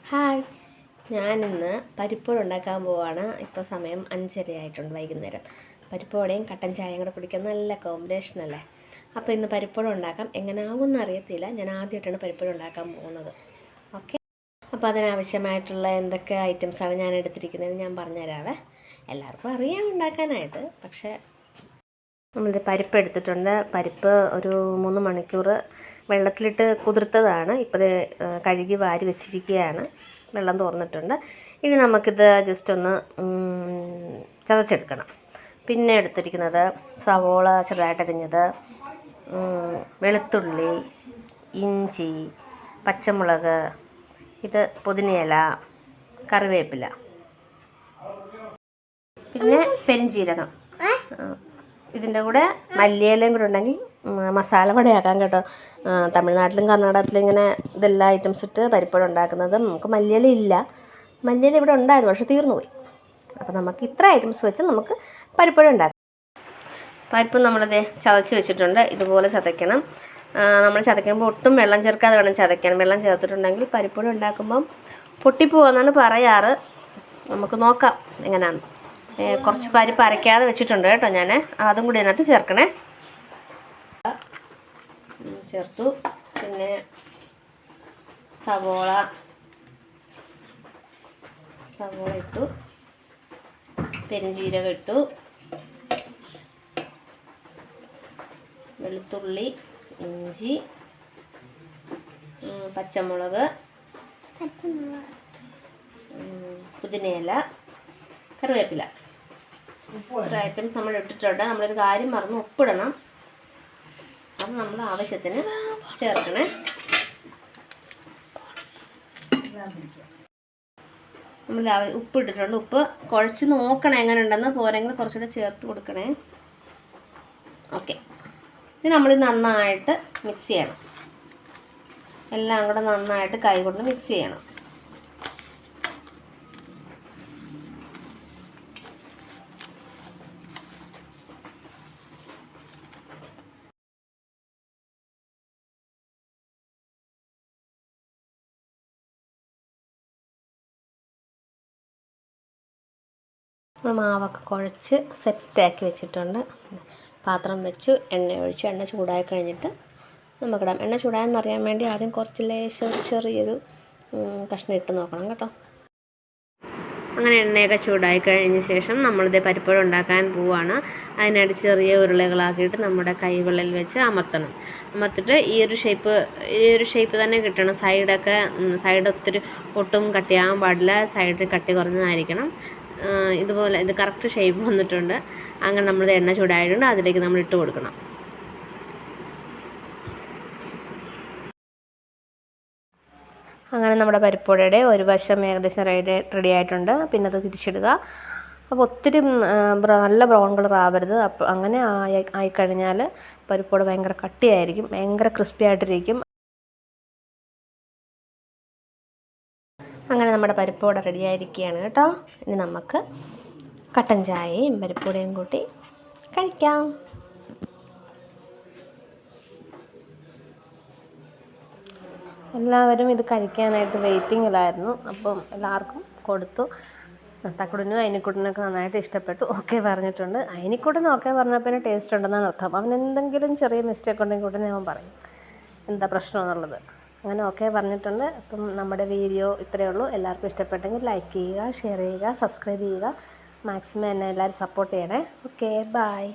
Hi, ഞാനിന്ന് പരിപ്പുവട ഉണ്ടാക്കാൻ പോവാണ്. ഇപ്പോൾ സമയം 5:30 ആയിട്ടുണ്ട് വൈകുന്നേരം. പരിപ്പുവടയും കട്ടൻ ചായയും കൂടെ കുടിക്കാൻ നല്ല കോമ്പിനേഷൻ അല്ലേ. അപ്പോൾ ഇന്ന് പരിപ്പുവട ഉണ്ടാക്കാം. എങ്ങനെയാവുമെന്ന് അറിയത്തില്ല. ഞാൻ ആദ്യമായിട്ടാണ് പരിപ്പുവട ഉണ്ടാക്കാൻ പോകുന്നത്. ഓക്കെ, അപ്പോൾ അതിനാവശ്യമായിട്ടുള്ള എന്തൊക്കെ ഐറ്റംസാണ് ഞാൻ എടുത്തിരിക്കുന്നത് ഞാൻ പറഞ്ഞുതരാവേ. എല്ലാവർക്കും അറിയാം ഉണ്ടാക്കാനായിട്ട്, പക്ഷേ നമ്മളിത് പരിപ്പ് എടുത്തിട്ടുണ്ട്. പരിപ്പ് ഒരു 3 മണിക്കൂർ വെള്ളത്തിലിട്ട് കുതിർത്തതാണ്. ഇപ്പോൾ കഴുകി വാരി വെച്ചിരിക്കുകയാണ്. വെള്ളം തോർന്നിട്ടുണ്ട്. ഇനി നമുക്കിത് ജസ്റ്റ് ഒന്ന് ചതച്ചെടുക്കണം. പിന്നെ എടുത്തിരിക്കുന്നത് സവോള ചെറുതായിട്ടരിഞ്ഞത്, വെളുത്തുള്ളി, ഇഞ്ചി, പച്ചമുളക്, ഇത് പുതിനയില, കറിവേപ്പില, പിന്നെ പെരിഞ്ചീരകം. ഇതിൻ്റെ കൂടെ മല്ലിയിലയും കൂടെ ഉണ്ടെങ്കിൽ മസാല വടയാക്കാം കേട്ടോ. തമിഴ്നാട്ടിലും കർണാടകത്തിലും ഇങ്ങനെ ഇതെല്ലാം ഐറ്റംസ് ഇട്ട് പരിപ്പുവട ഉണ്ടാക്കുന്നത്. നമുക്ക് മല്ലിയില ഇല്ല, മല്ലിയില ഇവിടെ ഉണ്ടായിരുന്നു, പക്ഷെ തീർന്നു പോയി. അപ്പോൾ നമുക്ക് ഇത്ര ഐറ്റംസ് വെച്ച് നമുക്ക് പരിപ്പുവട ഉണ്ടാക്കാം. പരിപ്പ് നമ്മളത് ചതച്ച് വെച്ചിട്ടുണ്ട്. ഇതുപോലെ ചതയ്ക്കണം. നമ്മൾ ചതയ്ക്കുമ്പോൾ ഒട്ടും വെള്ളം ചേർക്കാതെ വേണം ചതയ്ക്കാൻ. വെള്ളം ചേർത്തിട്ടുണ്ടെങ്കിൽ പരിപ്പുവട ഉണ്ടാക്കുമ്പം പൊട്ടിപ്പോവാന്നാണ് പറയാറ്. നമുക്ക് നോക്കാം എങ്ങനെയാണെന്ന്. കുറച്ച് പരിപ്പ് അരയ്ക്കാതെ വെച്ചിട്ടുണ്ട് കേട്ടോ ഞാൻ. അതും കൂടി അതിനകത്ത് ചേർക്കണേ. ചേർത്തു. പിന്നെ സവോള ഇട്ടു, പെരിഞ്ചീരകം ഇട്ടു, വെളുത്തുള്ളി, ഇഞ്ചി, പച്ചമുളക്, പുതിനയില, കറിവേപ്പില. ഇത്ര ഐറ്റംസ് നമ്മൾ ഇട്ടിട്ടുണ്ട്. നമ്മളൊരു കാര്യം മറന്നു, ഉപ്പിടണം. അത് നമ്മൾ ആവശ്യത്തിന് ചേർക്കണേ. നമ്മൾ ഉപ്പ് ഇട്ടിട്ടുണ്ട്. ഉപ്പ് കുഴച്ച് നോക്കണേ എങ്ങനെ ഉണ്ടെന്ന്. പോരെങ്കിൽ കുറച്ചുകൂടെ ചേർത്ത് കൊടുക്കണേ. ഓക്കെ, ഇത് നമ്മൾ നന്നായിട്ട് മിക്സ് ചെയ്യണം. എല്ലാം കൂടെ നന്നായിട്ട് കൈ കൊണ്ട് മിക്സ് ചെയ്യണം. മാവൊക്കെ കുഴച്ച് സെറ്റാക്കി വെച്ചിട്ടുണ്ട്. പാത്രം വെച്ചു, എണ്ണ ഒഴിച്ചു. എണ്ണ ചൂടായി കഴിഞ്ഞിട്ട് നമുക്കിടാം. എണ്ണ ചൂടായെന്നറിയാൻ വേണ്ടി ആദ്യം കുറച്ച് ലേശം ചെറിയൊരു കഷ്ണം ഇട്ട് നോക്കണം കേട്ടോ. അങ്ങനെ എണ്ണയൊക്കെ ചൂടായി കഴിഞ്ഞ ശേഷം നമ്മളിത് പരിപ്പുവട ഉണ്ടാക്കാൻ പോവുകയാണ്. അതിനായിട്ട് ചെറിയ ഉരുളകളാക്കിയിട്ട് നമ്മുടെ കൈകളിൽ വെച്ച് അമർത്തിട്ട് ഈ ഒരു ഷേപ്പ് തന്നെ കിട്ടണം. സൈഡ് ഒത്തിരി ഒട്ടും കട്ടിയാകാൻ പാടില്ല. സൈഡ് കട്ടി കുറഞ്ഞതായിരിക്കണം. ഇതുപോലെ ഇത് കറക്റ്റ് ഷേപ്പ് വന്നിട്ടുണ്ട്. അങ്ങനെ നമ്മളിത് എണ്ണ ചൂടായിട്ടുണ്ട്, അതിലേക്ക് നമ്മൾ ഇട്ട് കൊടുക്കണം. അങ്ങനെ നമ്മുടെ പരിപ്പുവടയുടെ ഒരു വശം ഏകദേശം റെഡി ആയിട്ടുണ്ട്. പിന്നെ അത് തിരിച്ചിടുക. അപ്പോൾ ഒത്തിരി നല്ല ബ്രൗൺ കളർ ആവരുത്. അപ്പോൾ അങ്ങനെ ആയിക്കഴിഞ്ഞാൽ പരിപ്പുവട ഭയങ്കര കട്ടിയായിരിക്കും, ഭയങ്കര ക്രിസ്പി ആയിട്ടിരിക്കും. അങ്ങനെ നമ്മുടെ പരിപ്പുവട റെഡിയായിരിക്കുകയാണ് കേട്ടോ. ഇനി നമുക്ക് കട്ടൻ ചായയും പരിപ്പുവടയും കൂട്ടി കഴിക്കാം. എല്ലാവരും ഇത് കഴിക്കാനായിട്ട് വെയിറ്റിങ്ങിലായിരുന്നു. അപ്പം എല്ലാവർക്കും കൊടുത്തു. തക്കുടിനും അയിനിക്കുട്ടനൊക്കെ നന്നായിട്ട് ഇഷ്ടപ്പെട്ടു. ഓക്കെ പറഞ്ഞിട്ടുണ്ട്. അയിനിക്കുട്ടനും ഓക്കെ പറഞ്ഞപ്പോൾ ടേസ്റ്റ് ഉണ്ടെന്നാണ് അർത്ഥം. അവൻ എന്തെങ്കിലും ചെറിയ മിസ്റ്റേക്ക് ഉണ്ടെങ്കിൽ ഉടനെ അവൻ പറയും എന്താ പ്രശ്നം എന്നുള്ളത്. അങ്ങനെ ഓക്കെ പറഞ്ഞിട്ടുണ്ട്. അപ്പം നമ്മുടെ വീഡിയോ ഇത്രയേ ഉള്ളൂ. എല്ലാവർക്കും ഇഷ്ടപ്പെട്ടെങ്കിൽ ലൈക്ക് ചെയ്യുക, ഷെയർ ചെയ്യുക, സബ്സ്ക്രൈബ് ചെയ്യുക. മാക്സിമം എന്നെ എല്ലാവരും സപ്പോർട്ട് ചെയ്യണേ. Okay, by.